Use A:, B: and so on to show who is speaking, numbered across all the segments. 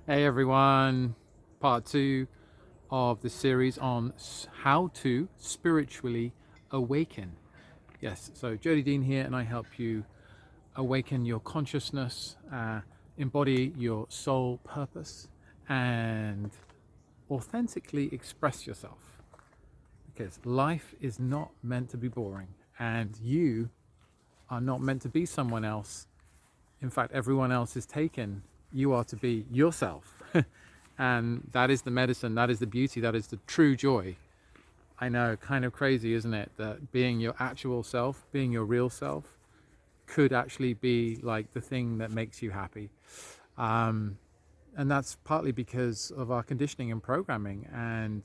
A: Hey everyone, part 2 of the series on how to spiritually awaken. Yes, so Jody Deane here, and I help you awaken your consciousness, embody your soul purpose, and authentically express yourself. Because life is not meant to be boring, and you are not meant to be someone else. In fact, everyone else is taken. You are to be yourself. And that is the medicine, that is the beauty, that is the true joy. I know, kind of crazy, isn't it? That being your actual self, being your real self, could actually be like the thing that makes you happy. And that's partly because of our conditioning and programming and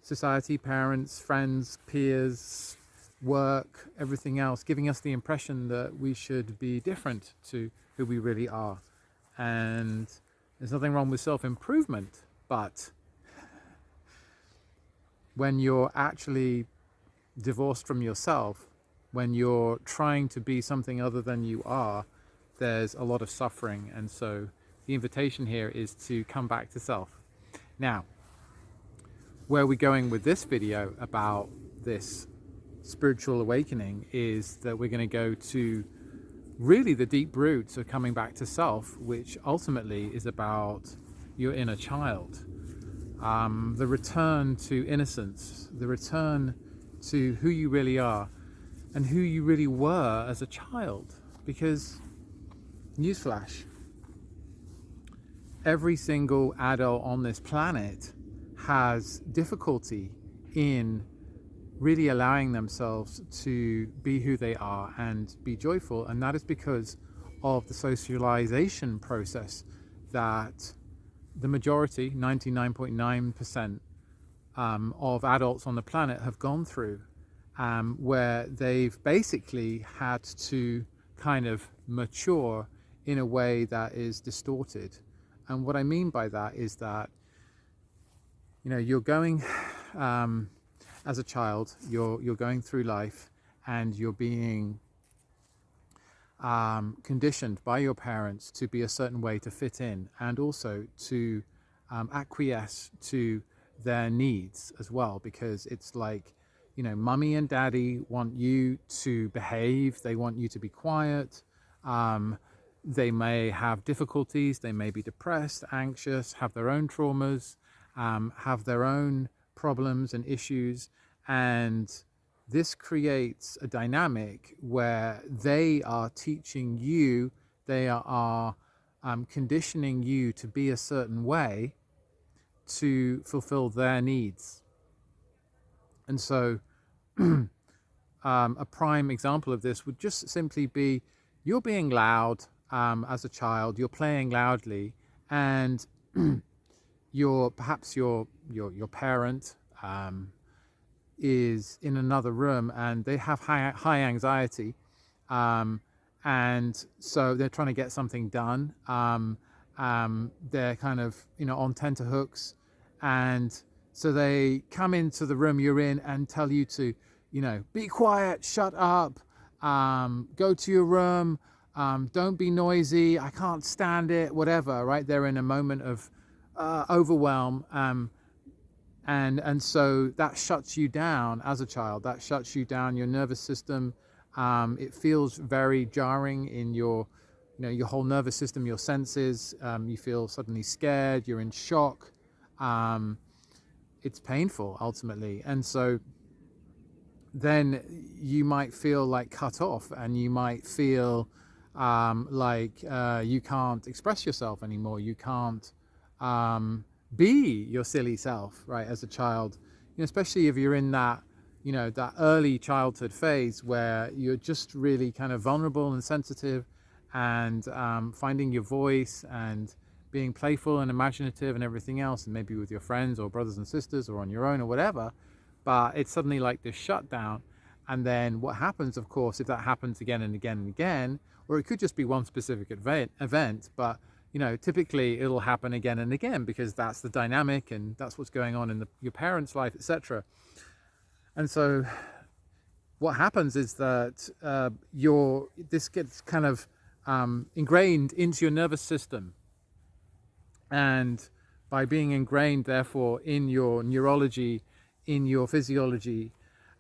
A: society, parents, friends, peers, work, everything else, giving us the impression that we should be different to who we really are. And there's nothing wrong with self-improvement, but when you're actually divorced from yourself, when you're trying to be something other than you are, there's a lot of suffering. And so the invitation here is to come back to self. Now, where we're going with this video about this spiritual awakening is that we're going to go to really the deep roots of coming back to self, which ultimately is about your inner child. The return to innocence, the return to who you really are and who you really were as a child. Because, newsflash, every single adult on this planet has difficulty in really allowing themselves to be who they are and be joyful. And that is because of the socialization process that the majority, 99.9%, of adults on the planet have gone through, where they've basically had to kind of mature in a way that is distorted. And what I mean by that is that, you're going, as a child, you're going through life and you're being conditioned by your parents to be a certain way to fit in, and also to acquiesce to their needs as well, because it's like, mummy and daddy want you to behave, they want you to be quiet. They may have difficulties, they may be depressed, anxious, have their own traumas, have their own problems and issues, and this creates a dynamic where they are teaching you, they are conditioning you to be a certain way to fulfill their needs. And so a prime example of this would just simply be you're being loud as a child, you're playing loudly, and perhaps your parent is in another room and they have high anxiety, and so they're trying to get something done. They're kind of on tenterhooks, and so they come into the room you're in and tell you to be quiet, shut up, go to your room, don't be noisy, I can't stand it, whatever, right? They're in a moment of overwhelm, and so that shuts you down as a child. That shuts you down, your nervous system. It feels very jarring in your whole nervous system, your senses. You feel suddenly scared, you're in shock. It's painful ultimately. And so then you might feel like cut off, and you might feel like you can't express yourself anymore. You can't be your silly self, right, as a child. Especially if you're in that that early childhood phase where you're just really kind of vulnerable and sensitive, and finding your voice and being playful and imaginative and everything else, and maybe with your friends or brothers and sisters or on your own or whatever. But it's suddenly like this shutdown. And then what happens, of course, if that happens again and again and again, or it could just be one specific event, but typically it'll happen again and again because that's the dynamic and that's what's going on in your parents' life, etc. And so what happens is that this gets kind of ingrained into your nervous system. And by being ingrained, therefore, in your neurology, in your physiology,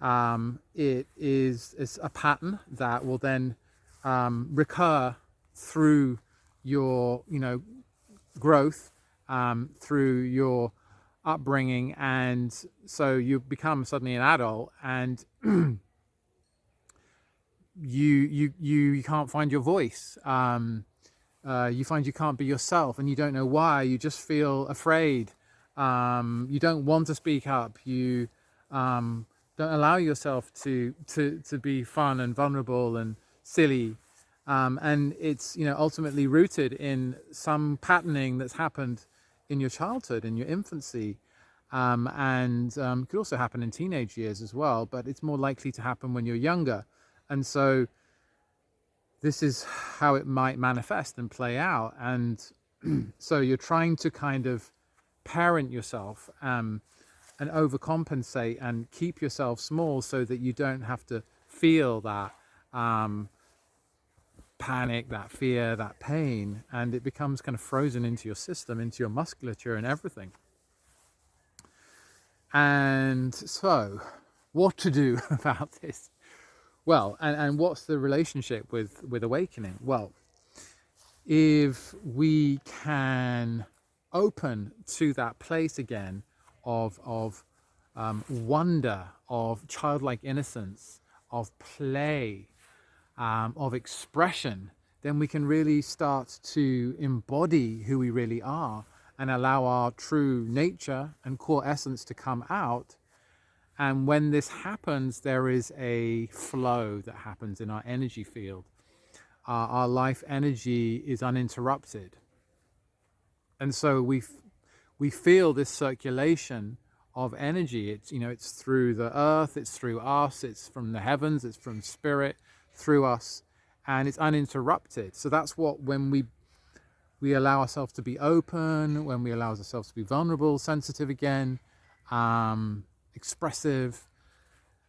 A: it's a pattern that will then recur through your, growth, through your upbringing, and so you become suddenly an adult, and you can't find your voice. You find you can't be yourself, and you don't know why. You just feel afraid. You don't want to speak up. You don't allow yourself to be fun and vulnerable and silly. And it's ultimately rooted in some patterning that's happened in your childhood, in your infancy, and could also happen in teenage years as well. But it's more likely to happen when you're younger, and so this is how it might manifest and play out. And so you're trying to kind of parent yourself and overcompensate and keep yourself small so that you don't have to feel that panic, that fear, that pain, and it becomes kind of frozen into your system, into your musculature and everything. And so what to do about this? Well, and what's the relationship with awakening? Well, if we can open to that place again of wonder, of childlike innocence, of play, of expression, then we can really start to embody who we really are and allow our true nature and core essence to come out. And when this happens, there is a flow that happens in our energy field. Our life energy is uninterrupted. And so we feel this circulation of energy. It's through the earth, it's through us, it's from the heavens, it's from spirit through us, and it's uninterrupted. So that's what, when we allow ourselves to be open, when we allow ourselves to be vulnerable, sensitive again, expressive,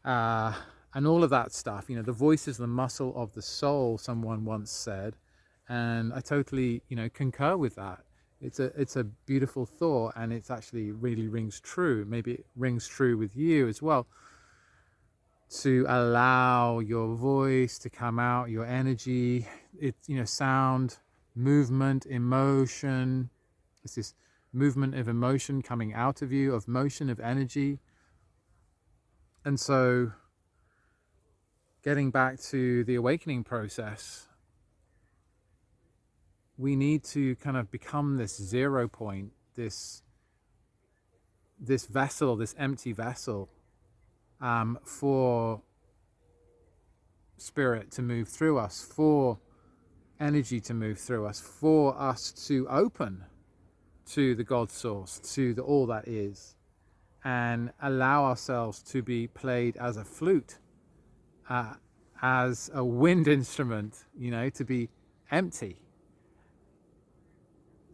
A: and all of that stuff. The voice is the muscle of the soul, someone once said, and I totally concur with that. It's a beautiful thought, and it's actually really rings true. Maybe it rings true with you as well, to allow your voice to come out, your energy. It's sound, movement, emotion. It's this movement of emotion coming out of you, of motion, of energy. And so getting back to the awakening process, we need to kind of become this 0 point, this vessel, this empty vessel, for spirit to move through us, for energy to move through us, for us to open to the God source, to the all that is, and allow ourselves to be played as a flute, as a wind instrument, to be empty,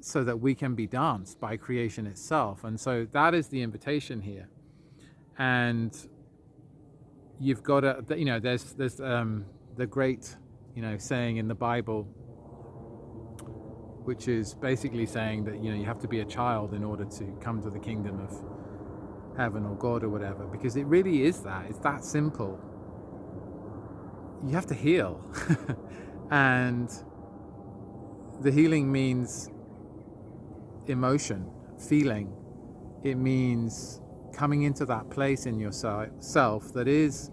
A: so that we can be danced by creation itself. And so that is the invitation here. And you've got to, there's the great, saying in the Bible, which is basically saying that, you have to be a child in order to come to the kingdom of heaven or God or whatever, because it really is that. It's that simple. You have to heal. And the healing means emotion, feeling. It means coming into that place in yourself that is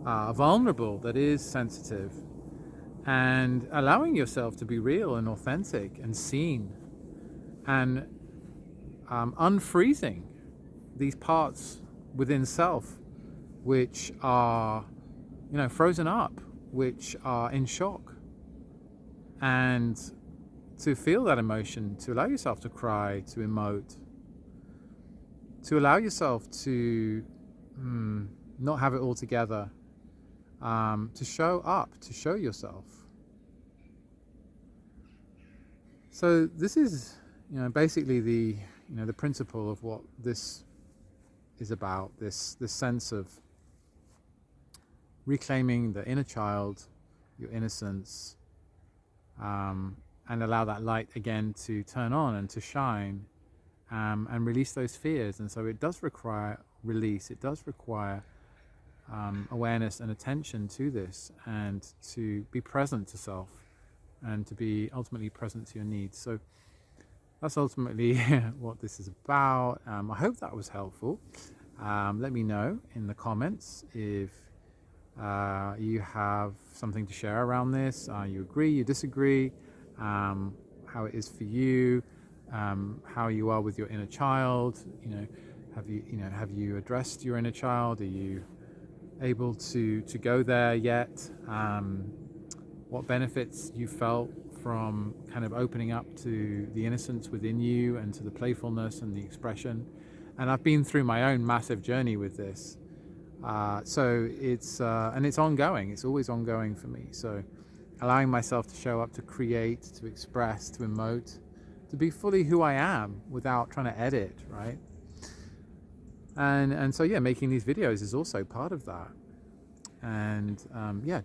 A: vulnerable, that is sensitive, and allowing yourself to be real and authentic and seen, and unfreezing these parts within self which are frozen up, which are in shock, and to feel that emotion, to allow yourself to cry, to emote, to allow yourself to not have it all together, to show up, to show yourself. So this is basically the the principle of what this is about, this sense of reclaiming the inner child, your innocence, and allow that light again to turn on and to shine, and release those fears. And so it does require release. It does require awareness and attention to this, and to be present to self, and to be ultimately present to your needs. So that's ultimately what this is about. I hope that was helpful. Let me know in the comments if you have something to share around this. You agree, you disagree, how it is for you, how you are with your inner child. Have you addressed your inner child? Are you able to go there yet? What benefits you felt from kind of opening up to the innocence within you, and to the playfulness and the expression. And I've been through my own massive journey with this. So it's ongoing. It's always ongoing for me. So allowing myself to show up, to create, to express, to emote, to be fully who I am without trying to edit, right? And so making these videos is also part of that. And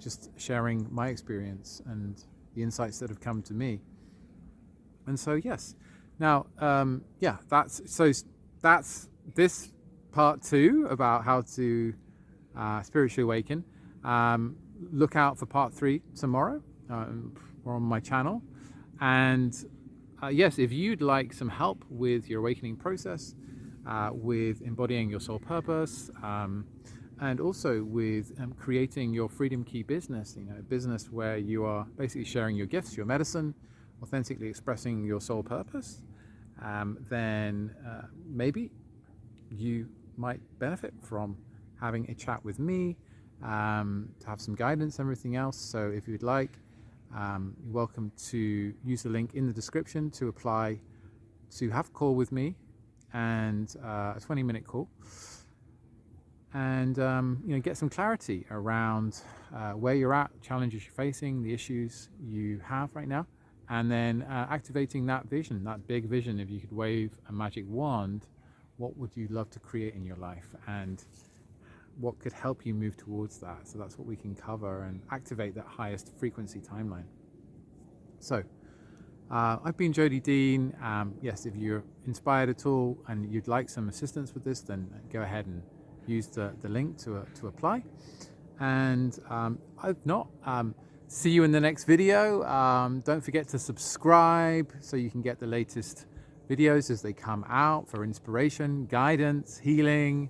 A: just sharing my experience and the insights that have come to me. And so yes, now that's this part 2 about how to spiritually awaken. Look out for part 3 tomorrow or on my channel. And yes, if you'd like some help with your awakening process, with embodying your soul purpose, and also with creating your freedom key business, a business where you are basically sharing your gifts, your medicine, authentically expressing your soul purpose, then maybe you might benefit from having a chat with me, to have some guidance and everything else. So if you'd like, you're welcome to use the link in the description to apply to have a call with me, and a 20-minute call, and get some clarity around where you're at, challenges you're facing, the issues you have right now, and then activating that vision, that big vision. If you could wave a magic wand, what would you love to create in your life, and what could help you move towards that? So that's what we can cover and activate that highest frequency timeline. So I've been Jody Deane. Yes, if you're inspired at all and you'd like some assistance with this, then go ahead and use the link to apply. And if not, see you in the next video. Don't forget to subscribe so you can get the latest videos as they come out for inspiration, guidance, healing,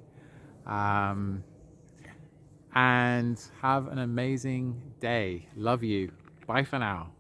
A: and have an amazing day. Love you. Bye for now.